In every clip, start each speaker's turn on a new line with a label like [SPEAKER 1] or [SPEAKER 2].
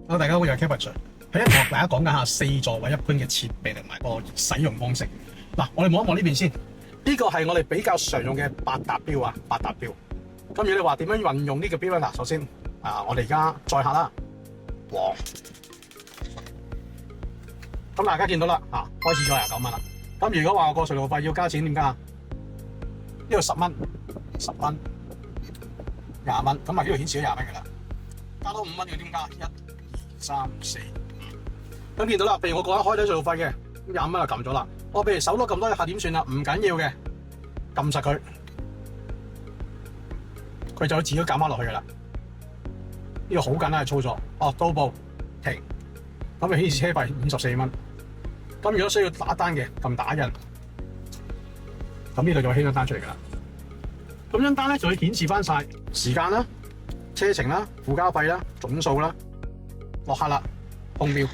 [SPEAKER 1] 好，大家好，我係 Kevin Sir。喺一同大家講緊下4座位一般嘅設備同埋個使用方式。嗱，我哋望一望呢邊先。呢個係我哋比較常用嘅8達標啊，8達標。咁如果你話點樣運用呢個標咧？嗱，首先我哋而家載客啦，黃。咁大家見到啦，開始咗29蚊啦。咁如果話我個隧道費要加錢，點加啊？呢度10蚊，10蚊，20蚊。咁啊，呢度顯示咗20蚊嘅啦。加多5蚊嘅點加？1、2、3、4、5。咁見到啦，譬如我個人開咗隧道費嘅，20蚊就撳咗啦。我譬如手多咁多下點算啊？唔緊要嘅，撳實佢，佢就會自己減翻落去噶啦。呢個好簡單嘅操作。哦，到步停，咁就顯示車費54蚊。咁如果需要打單嘅，撳打印，咁呢度就會顯咗單出嚟噶啦。咁張單咧就會顯示翻晒時間啦、車程啦、附加費啦、總數啦、落客啦、空標。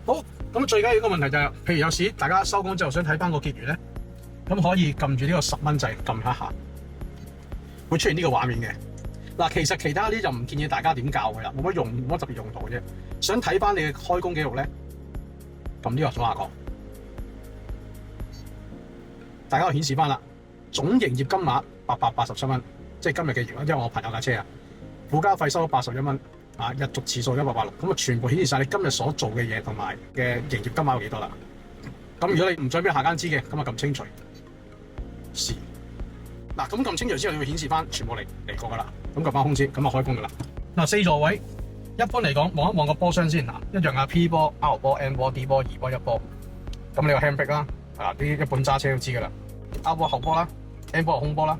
[SPEAKER 1] 好，咁最緊要一個問題就係，譬如有時大家收工之後想睇翻個結餘咧，咁可以撳住呢個10蚊掣，撳一下，會出現呢個畫面嘅。嗱，其實其他啲就唔建議大家點教嘅啦，冇乜用，冇乜特別用途啫。想睇翻你嘅開工記錄咧，撳呢個左下角，大家就顯示翻啦。總營業金額887蚊，即係今日嘅營業，因為我朋友架車啊，附加費收咗81蚊，日續次數186，咁啊全部顯示晒你今日所做嘅嘢同埋嘅營業金額有幾多啦。咁如果你唔想俾下間知嘅，咁啊撳清除是。嗱，咁撳清除之後，你會顯示翻全部嚟過噶啦。咁撳翻空先，咁啊開工噶啦。嗱，4座位，一般嚟講，望一望個波箱先，一樣啊 P 波、R 波、N 波、D 波、2波、1波。咁你個 handbrake 啦，啲一般揸車都知噶啦。R 波後波啦 ，N 波係空波啦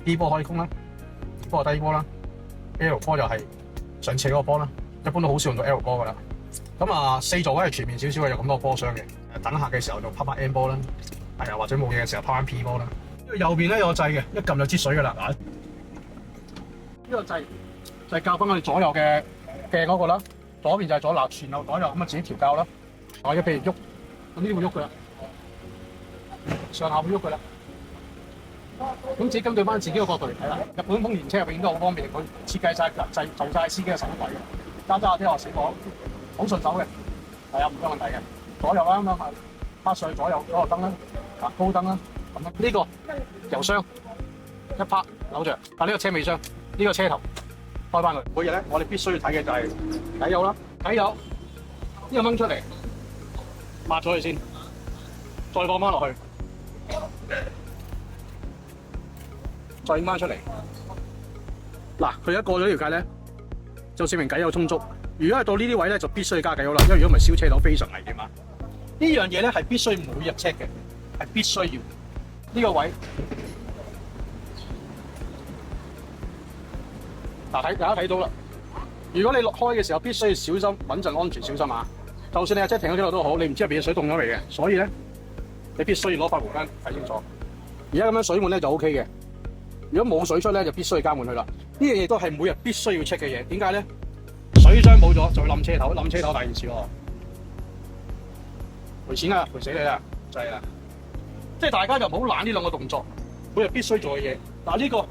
[SPEAKER 1] ，D 波可以空啦 ，E 波係低波啦 ，L 波就係上斜嗰個波啦。一般都好少用到 L 波噶啦。咁啊，4座位係全面少少嘅，有咁多波箱嘅。等客嘅時候就拋翻 N 波啦，或者冇嘢嘅時候拋翻 P 波啦。呢個右邊咧有個掣嘅，一撳就擠水噶啦。呢個掣就係校翻我哋左右嘅鏡嗰個啦，左邊就係左嗱，前後左右咁啊自己調校啦。或者譬如喐，咁呢啲會喐噶啦，上下會喐噶啦。咁自己根據翻自己個角度嚟睇啦。日本豐田車入邊都好方便，佢設計晒掣做晒司機嘅手位嘅，揸揸下啲話死火，好順手嘅，唔有問題嘅。左右啦咁樣拍上去左右嗰個燈啦，高燈啦，咁樣呢個油箱一拍扭着，呢個車尾箱，呢個車頭開翻佢。每日咧，我哋必須要睇嘅就係底油啦，底油呢個掹出嚟，抹咗佢先，再放翻落去。再掹翻出嚟，嗱，佢一過咗呢條界咧，就證明偈油充足。如果係到呢啲位咧，就必須要加偈油啦，因為如果唔係燒車頭非常危險啊！呢樣嘢咧係必須每日 check 嘅，係必須要呢個位。嗱，大家睇到啦。如果你落開嘅時候，必須要小心穩陣安全，小心啊！就算你架車停咗喺度都好，你唔知入邊嘅水凍咗未嘅，所以咧你必須要攞塊毛巾睇清楚。而家咁樣水滿咧就 OK 嘅。如果冇水出咧，就必須要加滿佢啦。呢樣嘢都係每日必須要 check 嘅嘢。點解咧？水箱冇咗就會冧車頭，冧車頭大件事喎。賠錢啊，賠死你啦，就係啦。即係大家就唔好懶呢兩個動作，每日必須做嘅嘢。嗱，呢個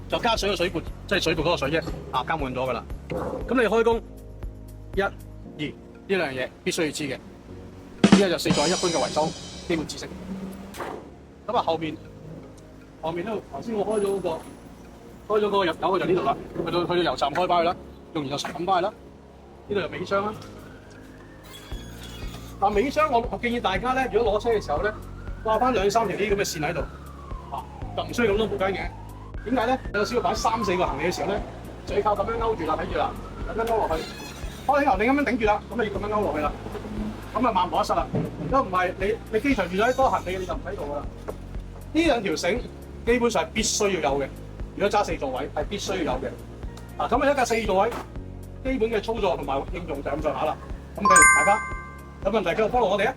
[SPEAKER 1] 就加水嘅水罐，即係水罐嗰個水啫。加滿咗噶啦。咁你開工1、2呢兩樣嘢必須要知嘅。呢個就4座位一般嘅維修基本知識。咁啊後面咧，頭先我開咗個入油嘅就呢度啦，去到油站開翻去啦，用完就撳翻去啦。呢度就尾箱啦。但尾箱我建議大家咧，如果攞車嘅時候咧，掛翻2、3條呢啲咁嘅線喺度，就唔需要咁多毛巾嘅。點解咧？有時要擺3、4個行李嘅時候咧，就要靠咁樣勾住啦，睇住啦，咁樣勾落去。開起油你咁樣頂住啦，咁你要咁樣勾落去啦，咁啊萬無一失啦。如果唔係你機場住咗多行李，你就唔喺度噶啦。呢兩條繩基本上係必須要有嘅，如果揸4座位係必須要有嘅。咁一架4座位基本嘅操作同埋應用就咁上下啦。咁譬如大家有問題繼續 follow我哋啊！